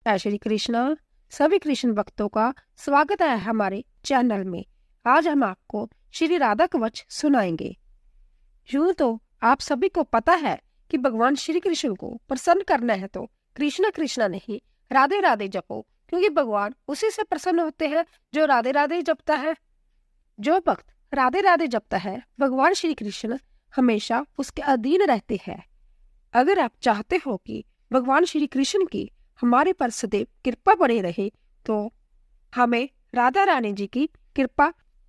जय श्री कृष्णा। सभी कृष्ण भक्तों का स्वागत है हमारे चैनल में। आज हम आपको श्री राधा कवच सुनाएंगे। यूं तो आप सभी को पता है कि भगवान श्री कृष्ण को प्रसन्न करना है तो कृष्णा कृष्णा नहीं राधे राधे जपो, क्योंकि भगवान उसी से प्रसन्न होते हैं जो राधे राधे जपता है। जो भक्त राधे राधे जपता है, भगवान श्री कृष्ण हमेशा उसके अधीन रहते हैं। अगर आप चाहते हो कि भगवान श्री कृष्ण की हमारे पर सदैव कृपा बनी रहे तो हमें राधा रानी जी की कृपा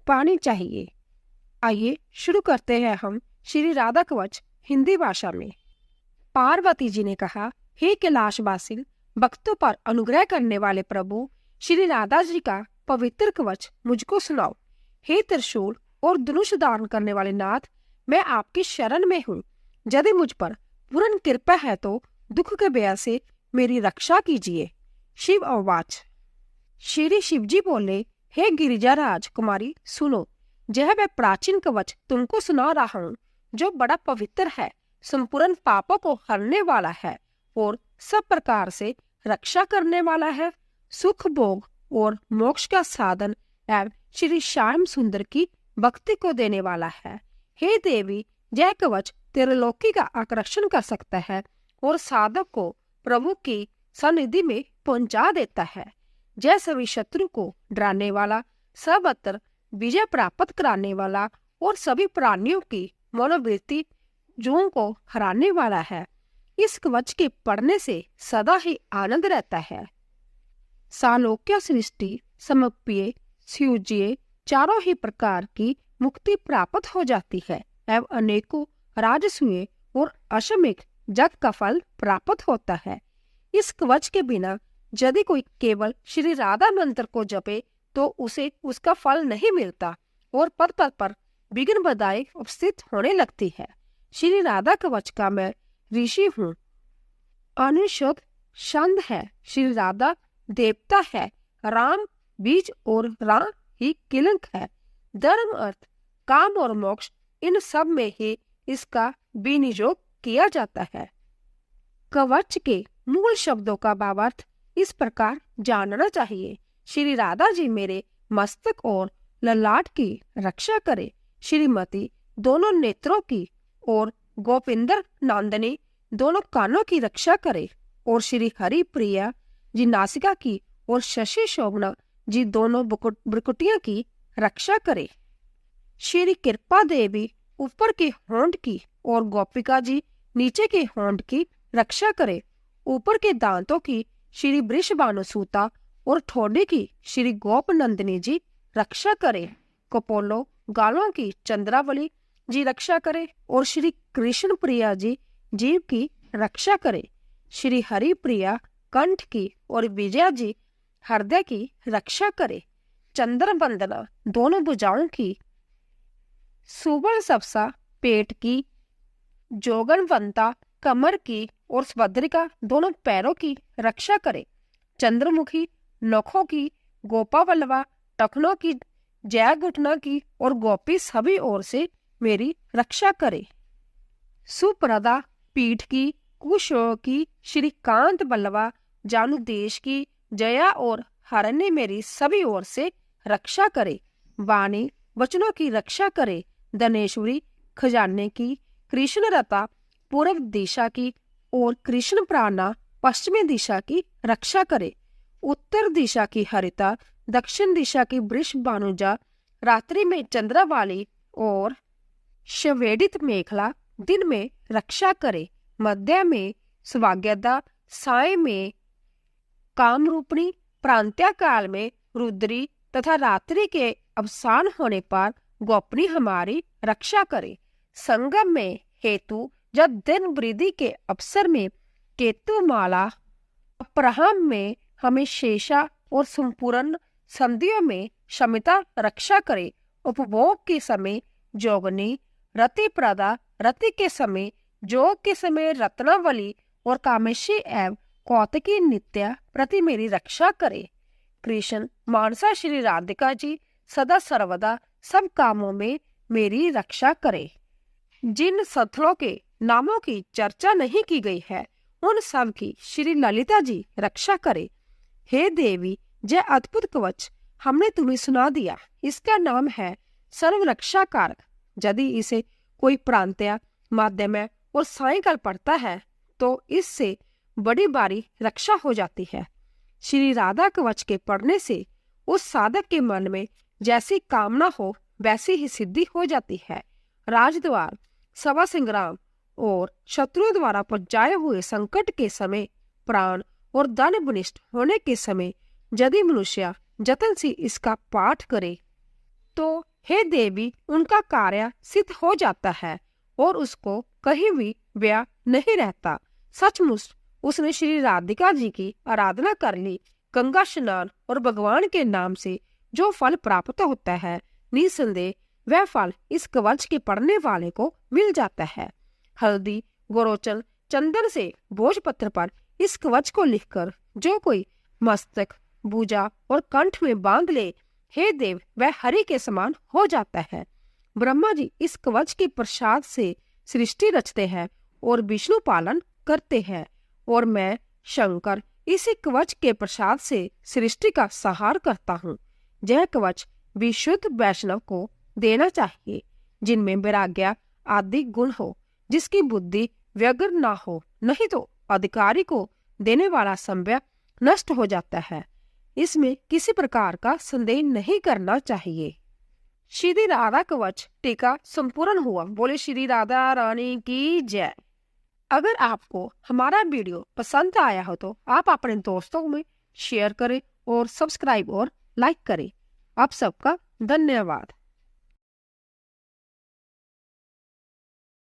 पानी चाहिए। आइए शुरू करते हैं हम श्री राधा कवच हिंदी भाषा में। पार्वती जी ने कहा, हे कैलाशवासी, भक्तों पर अनुग्रह करने वाले प्रभु श्री राधा जी का पवित्र कवच मुझको सुनाओ। हे त्रिशूल और धनुष धारण करने वाले नाथ, मैं आपकी शरण में हूँ। यदि मुझ पर पूर्ण कृपा है तो दुख के भय से मेरी रक्षा कीजिए। शिव अवाच। श्री शिव जी बोले, हे गिरिजा राजकुमारी सुनो, यह मैं प्राचीन कवच तुमको सुना रहा हूँ, जो बड़ा पवित्र है, संपूर्ण पापों को हरने वाला है और सब प्रकार से रक्षा करने वाला है, सुख भोग और मोक्ष का साधन एवं श्री श्याम सुंदर की भक्ति को देने वाला है। हे देवी, यह कवच त्रिलोकी का आकर्षण कर सकता है और साधक को प्रभु की सन्निधि में पहुंचा देता है। जय सभी शत्रु को डराने वाला, सर्वत्र विजय प्राप्त कराने वाला और सभी प्राणियों की मनोवृत्ति जुओं को हराने वाला है। इस कवच के पढ़ने से सदा ही आनंद रहता है। सालोक्य सृष्टि समप्य स्यूज्य चारों ही प्रकार की मुक्ति प्राप्त हो जाती है एवं अनेकों राजसूय और अश्वमेध जग का फल प्राप्त होता है। इस कवच के बिना यदि कोई केवल श्री राधा मंत्र को जपे तो उसे उसका फल नहीं मिलता और पद पद पर विघ्न बाधाएं उपस्थित होने लगती है। श्री राधा कवच का मैं ऋषि हूँ, अनुशोध छंद है। श्री राधा देवता है, राम बीज और राम ही किलंक है। धर्म अर्थ काम और मोक्ष इन सब में ही इसका विनियोग किया जाता है। कवच के मूल शब्दों का भावार्थ इस प्रकार जानना चाहिए। श्री राधा जी मेरे मस्तक और ललाट की रक्षा करे, श्रीमती दोनों नेत्रों की और गोपिंदर नंदनी दोनों कानों की रक्षा करे और श्री हरि प्रिया जी नासिका की और शशि शोभना जी दोनों भ्रुकुटियों की रक्षा करे। श्री कृपा देवी ऊपर के होंठ की और गोपिका जी नीचे के होंठ की रक्षा करे। ऊपर के दांतों की श्री वृषभानुसूता और ठोडी की श्री गोप नंदिनी जी रक्षा करे। कपोलो गालों की चंद्रावली जी रक्षा करे और श्री कृष्ण प्रिया जी जीव की रक्षा करे। श्री हरि प्रिया कंठ की और विजया जी हृदय की रक्षा करे। चंद्र वंदना दोनों भुजाओं की, सुवर्ण सबसा पेट की, जोगनवंता कमर की और स्वद्रिका दोनों पैरों की रक्षा करे। चंद्रमुखी नखों की, गोपावल्लवा टखनों की, जय घुटना की और गोपी सभी ओर से मेरी रक्षा करे। सुप्रदा पीठ की, कुशो की, श्रीकांत बल्लवा जानु देश की, जया और हरण्य मेरी सभी ओर से रक्षा करे। वाणी वचनों की रक्षा करे। धनेश्वरी खजाने की, कृष्ण रता पूर्व दिशा की और कृष्ण प्राणा पश्चिमी दिशा की रक्षा करे। उत्तर दिशा की हरिता, दक्षिण दिशा की वृष भानुजा, रात्रि में चंद्रा वाली और श्वेदित मेखला दिन में रक्षा करे। मध्य में सुभाग्यदा, साय में कामरूपणी, प्रांत्या काल में रुद्री तथा रात्रि के अवसान होने पर गोपनी हमारी रक्षा करे। संगम में हेतु जब दिन वृद्धि के अवसर में केतु माला, अपराह्न में हमें शेषा और संपूर्ण संधियों में शमिता रक्षा करे। उपभोग के समय जोगनी, रति प्रदा, रति के समय जोग के समय रत्नावली और कामेशी एवं कौतकी नित्या प्रति मेरी रक्षा करे। कृष्ण मानसा श्री राधिका जी सदा सर्वदा सब कामों में मेरी रक्षा करे। जिन स्थलों के नामों की चर्चा नहीं की गई है उन सब की श्री ललिता जी रक्षा करे। हे देवी, यह अद्भुत कवच हमने तुम्हें सुना दिया। इसका नाम है सर्वरक्षा कारक। यदि इसे कोई प्रांतीय, माध्यम और सायकाल पढ़ता है तो इससे बड़ी बारी रक्षा हो जाती है। श्री राधा कवच के पढ़ने से उस साधक के मन में जैसी कामना हो वैसी ही सिद्धि हो जाती है। राजद्वार, सभा संग्राम और शत्रुओं द्वारा पहुंचाए हुए संकट के समय, प्राण और धन विनिष्ट होने के समय यदि मनुष्य जतन से इसका पाठ करे तो हे देवी, उनका कार्य सिद्ध हो जाता है और उसको कहीं भी व्यय नहीं रहता। सचमुच उसने श्री राधिका जी की आराधना कर ली। गंगा स्नान और भगवान के नाम से जो फल प्राप्त होता है, निसंदेह वह फल इस कवच के पढ़ने वाले को मिल जाता है। हल्दी, गोरोचन, चंदन से भोजपत्र पर इस कवच को लिखकर जो कोई मस्तक, भुजा और कंठ में बांध ले, हे देव, वह हरि के समान हो जाता है। ब्रह्मा जी इस कवच के प्रसाद से सृष्टि रचते हैं और विष्णु पालन करते हैं, और मैं शंकर इसी कवच के प्रसाद से सृष्टि का संहार करता हूँ। यह कवच विशुद्ध वैष्णव को देना चाहिए, जिनमें वैराग्य आदि गुण हो, जिसकी बुद्धि व्यग्र ना हो, नहीं तो अधिकारी को देने वाला संभय नष्ट हो जाता है। इसमें किसी प्रकार का संदेह नहीं करना चाहिए। श्री राधा कवच टीका संपूर्ण हुआ। बोले श्री राधा रानी की जय। अगर आपको हमारा वीडियो पसंद आया हो तो आप अपने दोस्तों में शेयर करें और सब्सक्राइब और लाइक करें। आप सबका धन्यवाद।